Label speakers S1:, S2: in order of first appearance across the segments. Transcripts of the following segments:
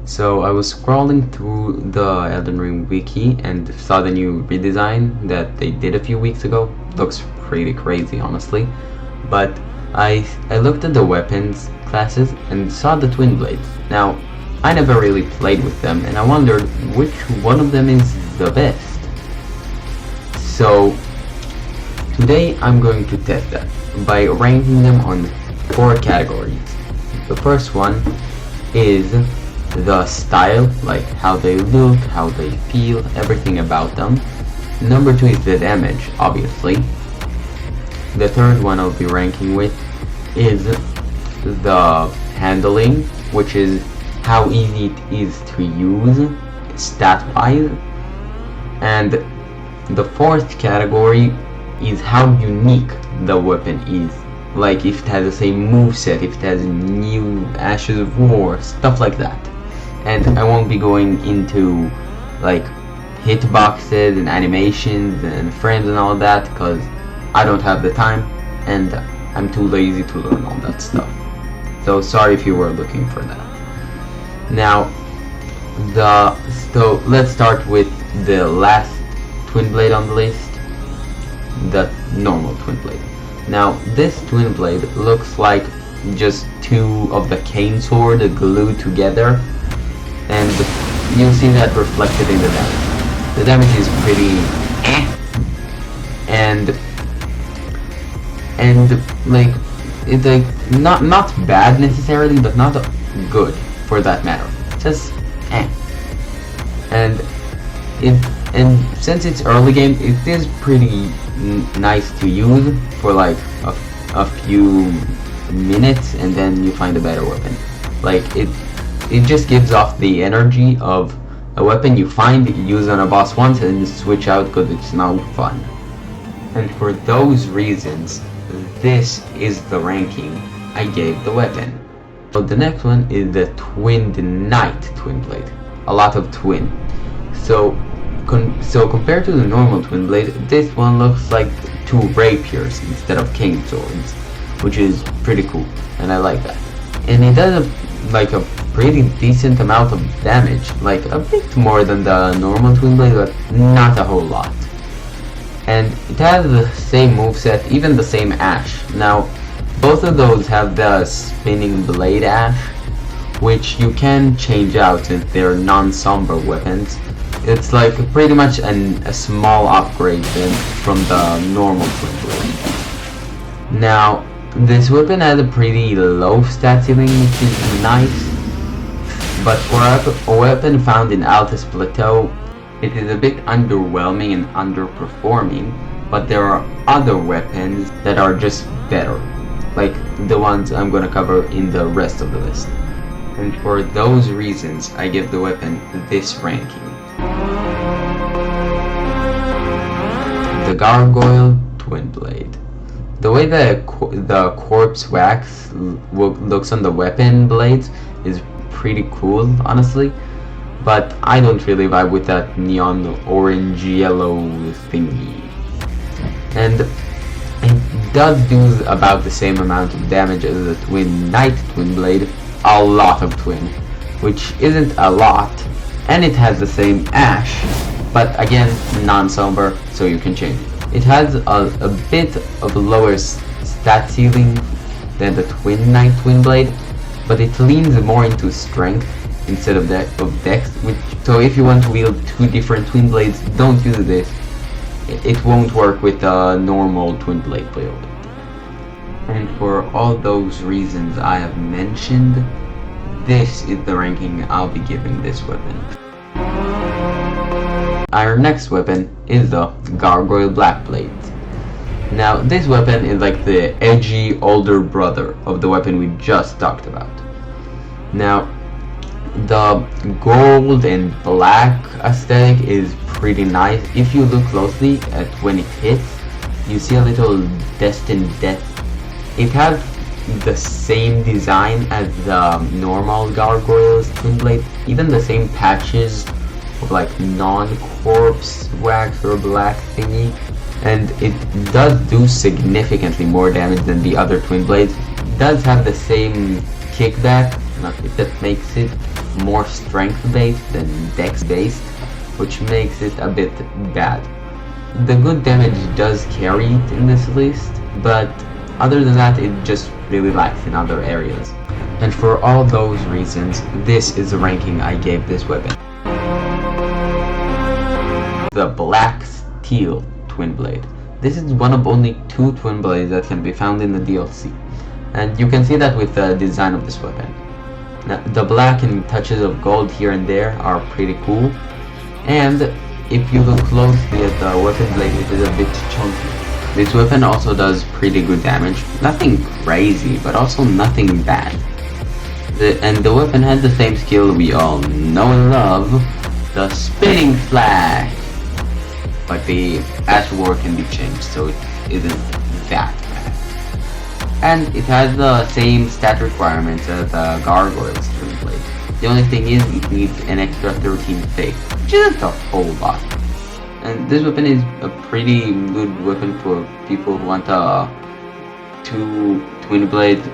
S1: So I was scrolling through the Elden Ring wiki and saw the new redesign that they did a few weeks ago. Looks pretty crazy, honestly. But I looked at the weapons classes and saw the twin blades. Now, I never really played with them and I wondered which one of them is the best. So today I'm going to test that by ranking them on 4 categories. The first one is the style, like how they look, how they feel, everything about them. Number 2 is the damage, obviously. The third one I'll be ranking with is the handling, which is how easy it is to use, stat-wise. And the fourth category is how unique the weapon is. Like if it has the same moveset, if it has new Ashes of War, stuff like that. And I won't be going into like hitboxes and animations and frames and all that because I don't have the time and I'm too lazy to learn all that stuff. So sorry if you were looking for that. Now, so let's start with the last twin blade on the list, the normal twin blade. Now, this twin blade looks like just 2 of the cane sword glued together, and you'll see that reflected in the damage. The damage is pretty and like it's like not bad necessarily, but not good for that matter. Just and since it's early game, it is pretty nice to use for like a few minutes, and then you find a better weapon. Like it just gives off the energy of a weapon you find, use on a boss once, and switch out because it's now fun. And for those reasons, this is the ranking I gave the weapon. So the next one is the Twinned Knight twin blade. A lot of twin. So compared to the normal twin blade, this one looks like 2 rapiers instead of cane swords, which is pretty cool, and I like that. And it does a pretty decent amount of damage, like a bit more than the normal twin blade, but not a whole lot. And it has the same moveset, even the same ash. Now, both of those have the spinning blade ash, which you can change out since they're non-somber weapons. It's like pretty much a small upgrade from the normal twin blade. Now, this weapon has a pretty low stat ceiling, which is nice, but for a weapon found in Altus Plateau, it is a bit underwhelming and underperforming, but there are other weapons that are just better, like the ones I'm gonna cover in the rest of the list. And for those reasons, I give the weapon this ranking. The Gargoyle Twin Blade. The way the corpse wax looks on the weapon blades is pretty cool, honestly, but I don't really vibe with that neon orange yellow thingy. And it does do about the same amount of damage as the Twin Knight twin blade, a lot of twin, which isn't a lot, and it has the same ash, but again non-somber, so you can change it. It has a bit of a lower stat ceiling than the Twin Knight twin blade, but it leans more into strength instead of dex, so if you want to wield 2 different twin blades, don't use this. It won't work with the normal twin blade build. And for all those reasons I have mentioned, this is the ranking I'll be giving this weapon. Our next weapon is the Gargoyle Blackblade. Now this weapon is like the edgy older brother of the weapon we just talked about. Now the gold and black aesthetic is pretty nice. If you look closely at when it hits, you see a little destined death. It has the same design as the normal Gargoyle's twin blade, even the same patches of like non-corpse wax or black thingy, and it does do significantly more damage than the other twin blades. It does have the same kickback, not if that makes it more strength based than dex based, which makes it a bit bad. The good damage does carry it in this list, but other than that it just really lacks in other areas. And for all those reasons, this is the ranking I gave this weapon. The Black Steel Twin Blade. This is one of only 2 twin blades that can be found in the DLC, and you can see that with the design of this weapon. Now, the black and touches of gold here and there are pretty cool, and if you look closely at the weapon blade, it is a bit chunky. This weapon also does pretty good damage, nothing crazy, but also nothing bad. And the weapon has the same skill we all know and love, the Spinning Flash. But the Ash War can be changed, so it isn't that bad. And it has the same stat requirements as the Gargoyle's Twin Blade. The only thing is, it needs an extra 13 faith, which isn't a whole lot. And this weapon is a pretty good weapon for people who want 2 twin blades,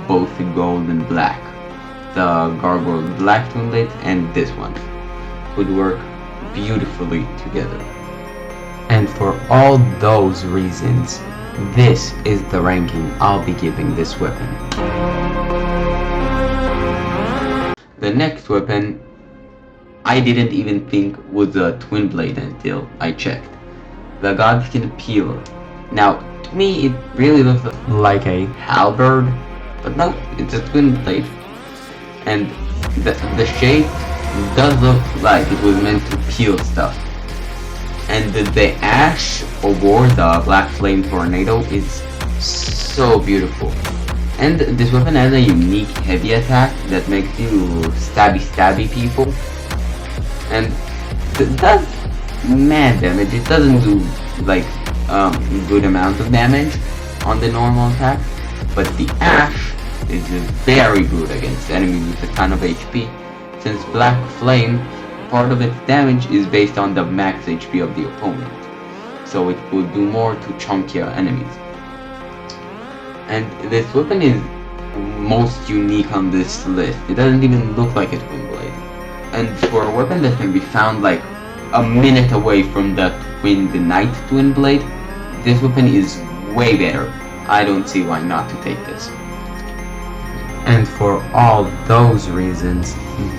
S1: both gold and black. The Gargoyle Black Twin Blade and this one could work beautifully together. And for all those reasons, this is the ranking I'll be giving this weapon. The next weapon, I didn't even think was a twin blade until I checked. The Godskin Peeler. Now, to me it really looks like a halberd, but no, it's a twin blade. And the shape does look like it was meant to peel stuff. And the ash or the black flame tornado is so beautiful. And this weapon has a unique heavy attack that makes you stabby people. And it does mad damage. It doesn't do like good amount of damage on the normal attack, but the ash is very good against enemies with a ton of HP, since black flame, part of its damage is based on the max HP of the opponent, so it will do more to chunkier enemies. And this weapon is most unique on this list. It doesn't even look like a twin blade. And for a weapon that can be found like a minute away from the Twin Knight twin blade, this weapon is way better. I don't see why not to take this. And for all those reasons,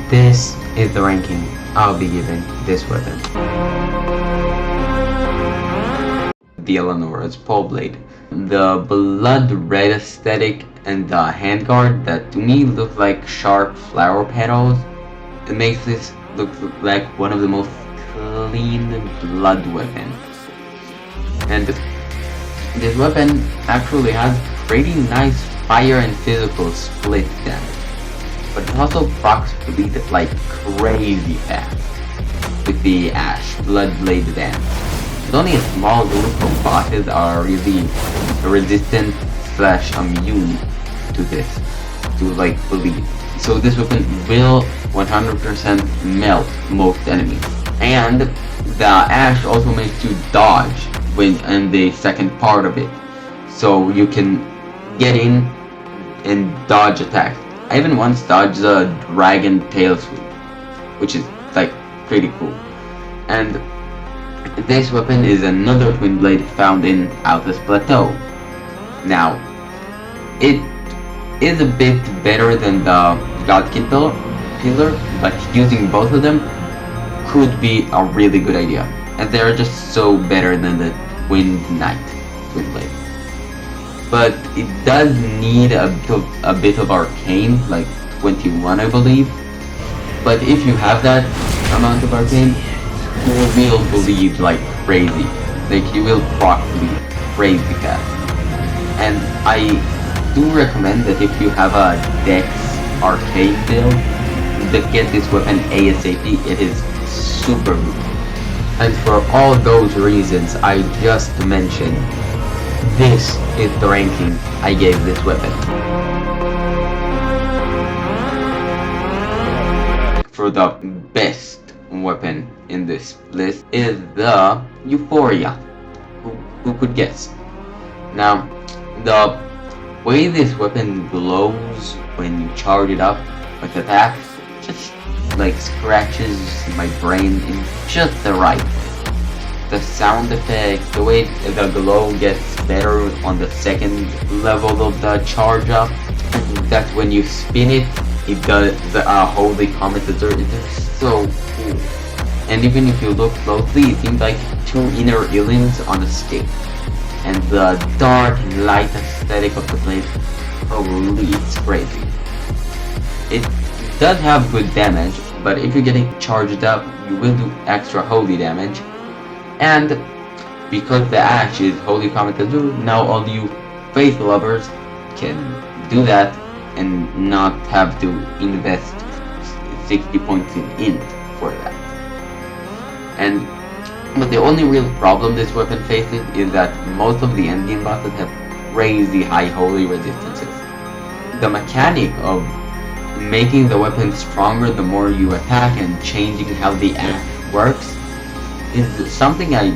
S1: this is the ranking I'll be giving this weapon. The Eleanor's Pole Blade. The blood red aesthetic and the handguard that to me look like sharp flower petals, it makes this look like one of the most clean blood weapons. And this weapon actually has pretty nice fire and physical split damage, but it also procs bleed like crazy fast with the Ash Bloodblade damage. But only a small group of bosses are really resistant / immune to this, to like bleed. So this weapon will 100% melt most enemies. And the Ash also makes you dodge when in the second part of it, so you can get in and dodge attacks. I even once dodged the dragon tail sweep, which is like pretty cool. And this weapon is another twin blade found in Altus Plateau. Now, it is a bit better than the Godkin Pillar, but using both of them could be a really good idea. And they're just so better than the Twin Knight twin blade. But it does need a bit of arcane, like 21 I believe. But if you have that amount of arcane, you will bleed like crazy. Like you will proc bleed crazy fast. And I do recommend that if you have a Dex arcane build, to get this weapon ASAP. It is super good. And for all those reasons I just mentioned, this is the ranking I gave this weapon. For the best weapon in this list is the Euphoria. Who could guess? Now, the way this weapon glows when you charge it up with attacks just like scratches my brain in just the right way. The sound effect, the way the glow gets better on the second level of the charge up, that when you spin it, it does the holy comet dessert. It is so cool. And even if you look closely, it seems like two inner aliens on a stick. And the dark and light aesthetic of the blade, holy, it's crazy. It does have good damage, but if you get it charged up, you will do extra holy damage. And because the ash is holy comet azure, now all you faith lovers can do that and not have to invest 60 points in int for that. But the only real problem this weapon faces is that most of the endgame bosses have crazy high holy resistances. The mechanic of making the weapon stronger the more you attack and changing how the axe works is something I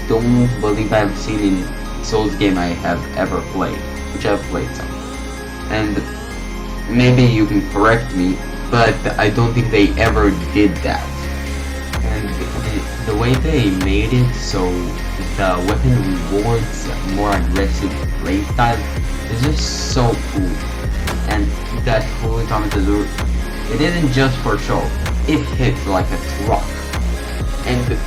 S1: don't believe I've seen in Souls game I have ever played, which I've played some. And maybe you can correct me, but I don't think they ever did that. And the way they made it so the weapon rewards more aggressive playstyle is just so cool. And that Holy Comet Azure, it isn't just for show, it hits like a truck. And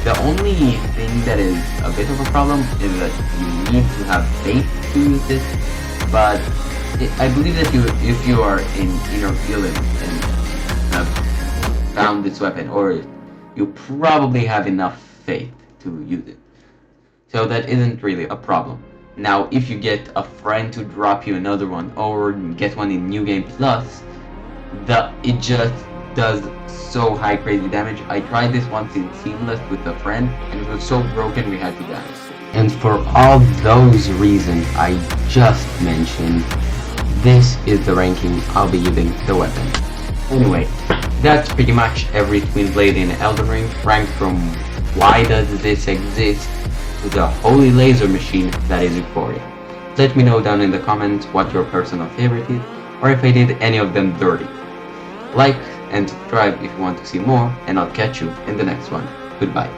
S1: the only thing that is a bit of a problem is that you need to have faith to use this, but I believe that if you are in Inner Feeling and have found this weapon, or you probably have enough faith to use it. So that isn't really a problem. Now, if you get a friend to drop you another one, or get one in New Game Plus, it just does so high crazy damage. I tried this once in Seamless with a friend, and it was so broken we had to die. And for all those reasons I just mentioned, this is the ranking I'll be giving the weapon. Anyway, that's pretty much every twin blade in Elden Ring, ranked from why does this exist to the holy laser machine that is Euphoria. Let me know down in the comments what your personal favorite is, or if I did any of them dirty. Like and subscribe if you want to see more, and I'll catch you in the next one. Goodbye.